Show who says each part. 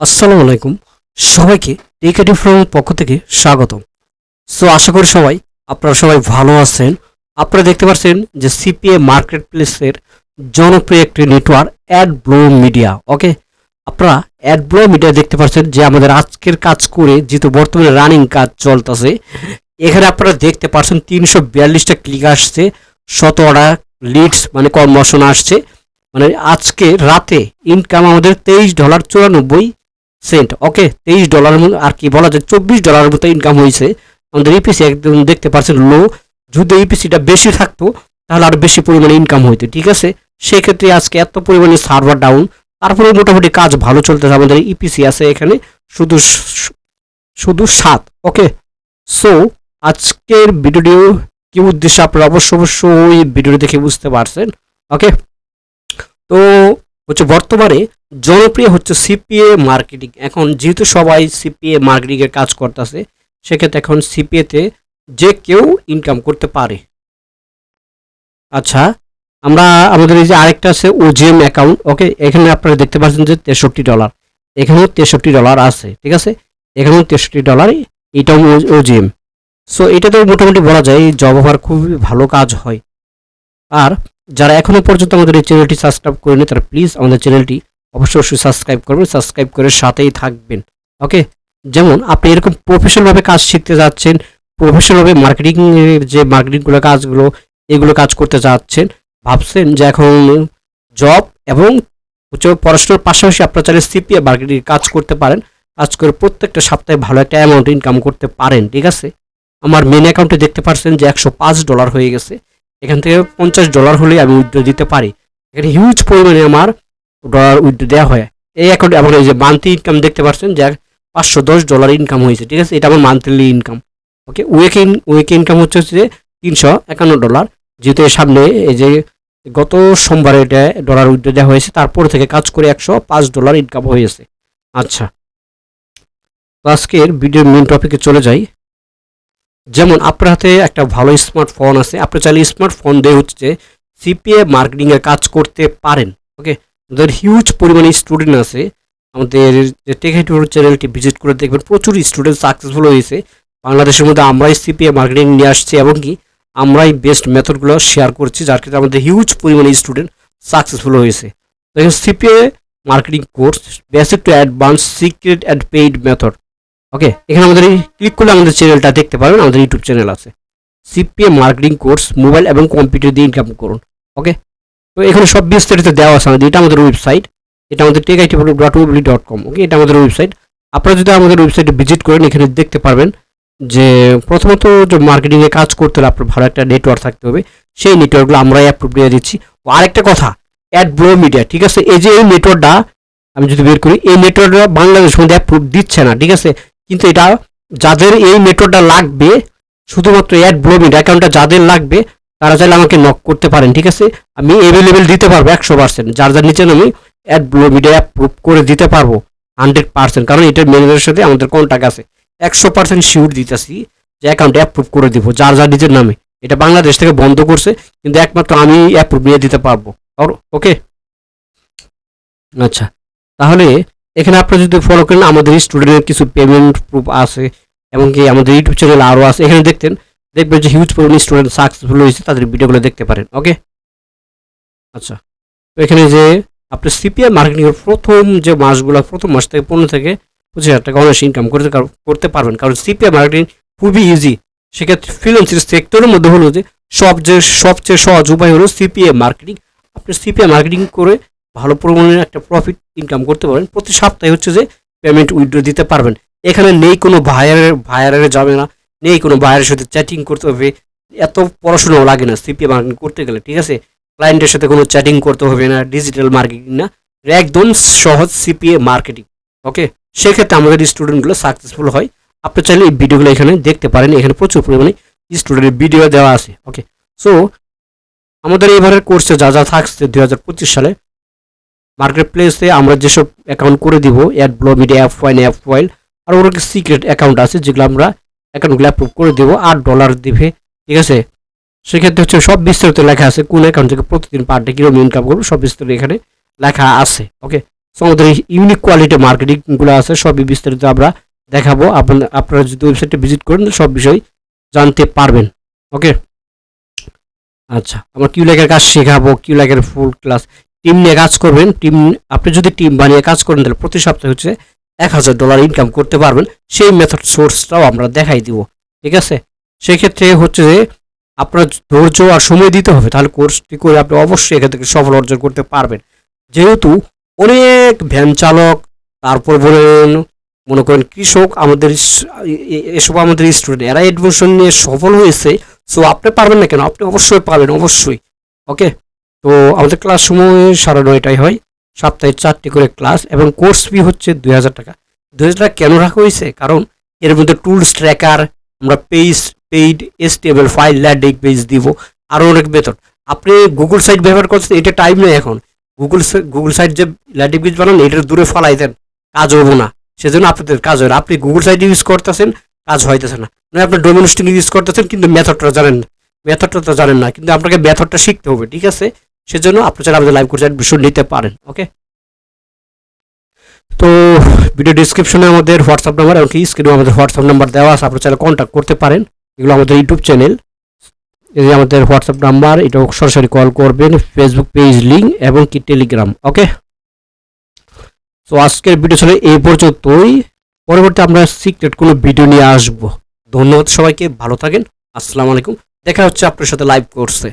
Speaker 1: আসসালামু আলাইকুম সবাইকে টেকআইটি ফোরামের পক্ষ থেকে স্বাগতম। সো আশা করি আপনারা সবাই ভালো আছেন। আপনারা দেখতে পাচ্ছেন যে সিপিএ মার্কেট প্লেসের জনপ্রিয় একটি নেটওয়ার্ক অ্যাডব্লো মিডিয়া। ওকে, আপনারা অ্যাডব্লো মিডিয়া দেখতে পাচ্ছেন যে আমাদের আজকের কাজ করে যেহেতু বর্তমানে রানিং কাজ চলতেছে, এখানে আপনারা দেখতে পাচ্ছেন 342টা ক্লিক আসছে, 17টা লিডস মানে কনভার্সন আসছে। মানে আজকে রাতে ইনকাম আমাদের $23.94। ওকে, $23 আর কি বলা যায় $24 মতো ইনকাম হয়েছে। আমাদের ইপিসি একদম দেখতে পাচ্ছেন লো। যদি ইপিসিটা বেশি থাকতো তাহলে আরো বেশি পরিমাণে ইনকাম হইতো, ঠিক আছে। সেক্ষেত্রে আজকে এত পরিমাণে সার্ভার ডাউন, তারপরে মোটামুটি কাজ ভালো চলতেছে। আমাদের ইপিসি আছে এখানে শুধু শুধু 7। ওকে, সো আজকের ভিডিও কি উদ্দেশ্য আপনারা অবশ্যই ভিডিও দেখে বুঝতে পারছেন। ওকে, তো হচ্ছে বর্তমানে জনপ্রিয় হচ্ছে সিপিএ মার্কেটিং। এখন যেহেতু সবাই সিপিএ মার্কেটিং এর কাজ করতেছে, সেক্ষেত্রে এখন সিপিএ তে যে কেউ ইনকাম করতে পারে। আচ্ছা, আমরা আমাদের এই যে আরেকটা আছে ওজিএম অ্যাকাউন্ট। ওকে, এখানে আপনারা দেখতে পাচ্ছেন যে $63, এখানেও $63 আছে, ঠিক আছে। এখানেও $63, এটাও ওজিএম। সো এটা তো মোটামুটি বলা যায় জব অফার খুবই ভালো কাজ হয়। আর যারা এখনো পর্যন্ত আমাদের এই চ্যানেলটি সাবস্ক্রাইব করেনি তারা প্লিজ আমাদের চ্যানেলটি অবশ্যই সাবস্ক্রাইব করবেন, সাবস্ক্রাইব করে সাথেই থাকবেন। ওকে, যেমন আপনি এরকম প্রফেশনালভাবে কাজ শিখতে যাচ্ছেন, প্রফেশনালভাবে মার্কেটিং এর যে মার্কেটিংগুলো কাজগুলো এগুলো কাজ করতে যাচ্ছেন, ভাবছেন যে এখন জব এবং হচ্ছে পড়াশোনার পাশাপাশি আপনারা চাইলে সিপিএ মার্কেটিং কাজ করতে পারেন। কাজ করে প্রত্যেকটা সপ্তাহে ভালো একটা অ্যামাউন্ট ইনকাম করতে পারেন, ঠিক আছে। আমার মেন অ্যাকাউন্টে দেখতে পাচ্ছেন যে $105 হয়ে গেছে। এখান থেকে $50 হলেই আমি উইথড্র দিতে পারি। এখানে হিউজ পরিমাণে আমার ডলার উইথড্র দেওয়া হয় এই অ্যাকাউন্টে। আমার এই যে মান্থলি ইনকাম দেখতে পাচ্ছেন যে $510 ইনকাম হয়েছে, ঠিক আছে। এটা আমার মান্থলি ইনকাম। ওকে, উইকে ইনকাম হচ্ছে যে $351। যেহেতু এর সামনে এই যে গত সোমবারে এটা ডলার উইথড্র দেওয়া হয়েছে, তারপর থেকে কাজ করে $105 ইনকাম হয়েছে। আচ্ছা, তো আজকের ভিডিওর মেন টপিকে চলে যাই। যেমন আপনার হাতে একটা ভালো স্মার্টফোন আছে, আপনি চাইলে স্মার্টফোন দিয়ে হচ্ছে সিপিএ মার্কেটিং এর কাজ করতে পারেন। ওকে, আমাদের হিউজ পরিমাণে স্টুডেন্ট আছে। আমাদের যে টেকআইটি চ্যানেলটি ভিজিট করে দেখবেন প্রচুর স্টুডেন্ট সাকসেসফুল হয়েছে। বাংলাদেশের মধ্যে আমরাই সিপিএ মার্কেটিং নিয়ে আসছি এবং কি আমরাই বেস্ট মেথডগুলো শেয়ার করছি, যার ক্ষেত্রে আমাদের হিউজ পরিমাণে স্টুডেন্ট সাকসেসফুল হয়েছে। দেখেন CPA marketing course basic to advance secret and paid method. Okay, এখানে আমাদের ক্লিক করলে আমাদের চ্যানেলটা দেখতে পাবেন। আমাদের ইউটিউব চ্যানেল আছে সিপিএ মার্কেটিং কোর্স, মোবাইল এবং কম্পিউটার দিয়ে ইনকাম করুন। ওকে, তো এখানে সব বিস্তারিত দেওয়া আছে আমাদের। এটা আমাদের ওয়েবসাইট, এটা আমাদের techitvlog.weebly.com। ওকে, এটা আমাদের ওয়েবসাইট। আপনারা যদি আমাদের ওয়েবসাইটে ভিজিট করেন এখানে দেখতে পারবেন যে প্রথমত যে মার্কেটিংয়ে কাজ করতে হলে আপনার ভালো একটা নেটওয়ার্ক থাকতে হবে। সেই নেটওয়ার্কগুলো আমরাই অ্যাপ্রুভ দিয়ে দিচ্ছি। ও আরেকটা কথা, অ্যাডব্লো মিডিয়া, ঠিক আছে। এই যে এই নেটওয়ার্কটা আমি যদি বের করি, এই নেটওয়ার্কটা বাংলাদেশের মধ্যে অ্যাপ্রুভ দিচ্ছে না, ঠিক আছে। কিন্তু এটা যাদের এই নেটওয়ার্কটা লাগবে, শুধুমাত্র অ্যাডব্লো মিডিয়া অ্যাকাউন্টটা যাদের লাগবে তারা চাইলে আমাকে নক করতে পারেন, ঠিক আছে। আমি অ্যাভেলেবেল দিতে পারবো 100%। যার যার নিচে আমি অ্যাডব্লো মিডিয়া অ্যাপ্রুভ করে দিতে পারবো 100%, কারণ এটার ম্যানেজারের সাথে আমাদের কন্ট্যাক্ট আছে। 100% শিওর দিতেছি যে অ্যাকাউন্ট অ্যাপ্রুভ করে দিব যার যার নিজের নামে। এটা বাংলাদেশ থেকে বন্ধ করছে, কিন্তু একমাত্র আমি অ্যাপ্রুভ নিয়ে দিতে পারবো। ওকে, আচ্ছা, তাহলে এখানে আপনারা যদি ফলো করেন আমাদের স্টুডেন্টের কিছু পেমেন্ট প্রুফ আছে এবং কি আমাদের ইউটিউব চ্যানেল আরও আছে। এখানে দেখবেন যে হিউজ পরিমাণে স্টুডেন্ট সাকসেসফুল হয়েছে, তাদের ভিডিওগুলো দেখতে পারেন। ওকে, আচ্ছা, তো এখানে যে আপনি সিপিআই মার্কেটিংয়ের প্রথম যে মাসগুলো, প্রথম মাস থেকে 15 থেকে 25,000 টাকা অনায়াসে ইনকাম করতে পারবেন, কারণ সিপিআই মার্কেটিং খুবই ইজি। সেক্ষেত্রে ফ্রিল্যান্সিং সেক্টরের মধ্যে হলো যে সবচেয়ে সহজ উপায় হলো সিপিআই মার্কেটিং। আপনি সিপিআই মার্কেটিং করে ভালো পরিমাণের একটা প্রফিট ইনকাম করতে পারবেন। প্রতি সপ্তাহে হচ্ছে যে পেমেন্ট উইথড্র দিতে পারবেন। এখানে নেই কোনো ভাইয়ারের যাবে না, নেই কোনো ভাইয়ারের সাথে চ্যাটিং করতে হবে, এত পড়াশোনাও লাগে না সিপিএ মার্কেটিং করতে গেলে, ঠিক আছে। ক্লায়েন্টের সাথে কোনো চ্যাটিং করতে হবে না, ডিজিটাল মার্কেটিং না, একদম সহজ সিপিএ মার্কেটিং। ওকে, সেক্ষেত্রে আমাদের স্টুডেন্টগুলো সাকসেসফুল হয়। আপনি চাইলে এই ভিডিওগুলো এখানে দেখতে পারেন, এখানে প্রচুর পরিমাণে স্টুডেন্টের ভিডিও দেওয়া আছে। ওকে, সো আমাদের এবারের কোর্সে যা যা থাকছে 2025 সালে মার্কেট প্লেসে আমরা যেসব অ্যাকাউন্ট করে দিব, অ্যাডব্লো মিডিয়া, অ্যাপওয়াইল আর ওর সিক্রেট অ্যাকাউন্ট আছে যেগুলো আমরা অ্যাকাউন্টগুলো অ্যাপ্রুভ করে দেবো, $8 দিবে, ঠিক আছে। সেক্ষেত্রে হচ্ছে সব বিস্তারিত লেখা আছে, কোন অ্যাকাউন্ট থেকে প্রতিদিন পার ডে কীরকম ইনকাম করবো সব বিস্তারিত এখানে লেখা আছে। ওকে, সো আমাদের ইউনিক কোয়ালিটি মার্কেটিংগুলো আছে সবই বিস্তারিত আমরা দেখাবো। আপনারা যদি ওয়েবসাইটে ভিজিট করেন সব বিষয় জানতে পারবেন। ওকে, আচ্ছা, আমরা কিউলাইকের কাজ শেখাবো, কিউলাইকের ফুল ক্লাস। টিম নিয়ে কাজ করবেন, আপনি যদি টিম বানিয়ে কাজ করেন তাহলে প্রতি সপ্তাহে হচ্ছে $1000 ইনকাম করতে পারবেন। সেই মেথড সোর্সটাও আমরা দেখাই দিব, ঠিক আছে। সেক্ষেত্রে হচ্ছে যে আপনার ধৈর্য আর সময় দিতে হবে, তাহলে কোর্সটি করে আপনি অবশ্যই এখান থেকে সফল অর্জন করতে পারবেন। যেহেতু অনেক ভ্যান চালক, তারপর বলেন মনে করেন কৃষক, এসব আমাদের স্টুডেন্ট, এরা অ্যাডমিশন নিয়ে সফল হয়েছে। সো আপনি পারবেন না কেন? আপনি অবশ্যই পারবেন, অবশ্যই। ওকে, তো আমাদের ক্লাস সময় 9:30টায় হয়, সপ্তাহে 4টি করে ক্লাস, এবং কোর্স ফি হচ্ছে $2000। $2000 কেন রাখা হয়েছে? কারণ এর মধ্যে টুলস ট্র্যাকার, আমরা paid HTML file, landing page দিব, আরও অনেক মেথড। আপনি গুগল সাইট ব্যবহার করছেন, এটা টাইম নেই এখন। গুগল সাইট যে ল্যান্ডিং পেজ বানান, এটা দূরে ফালাই দেন, কাজ হবো না। সেজন্য আপনাদের কাজ হয় না। আপনি গুগল সাইট ইউজ করতেছেন, কাজ হইতেছে না। আপনি ডোমেন হোস্টিং ইউজ করতেছেন, কিন্তু মেথডটা জানেন না, কিন্তু আপনাকে মেথডটা শিখতে হবে, ঠিক আছে। সেজন্য আপনি চাইলে আমাদের লাইভ কোর্সে অ্যাডমিশন নিতে পারেন। ওকে, তো ভিডিও ডিসক্রিপশনে আমাদের হোয়াটসঅ্যাপ নাম্বার এবং স্ক্রিনে আমাদের হোয়াটসঅ্যাপ নাম্বার দেওয়া আছে, আপনি চাইলে কন্ট্যাক্ট করতে পারেন। এগুলো আমাদের ইউটিউব চ্যানেল, এই যে আমাদের হোয়াটসঅ্যাপ নাম্বার, এটা সরাসরি কল করবেন, ফেসবুক পেজ লিঙ্ক এবং কি টেলিগ্রাম। ওকে, তো আজকের ভিডিও ছিল এই পর্যন্তই। পরবর্তী আমরা সিক্রেট কোনো ভিডিও নিয়ে আসবো। ধন্যবাদ সবাইকে, ভালো থাকেন, আসসালামু আলাইকুম। দেখা হচ্ছে আপনার সাথে লাইভ কোর্সে।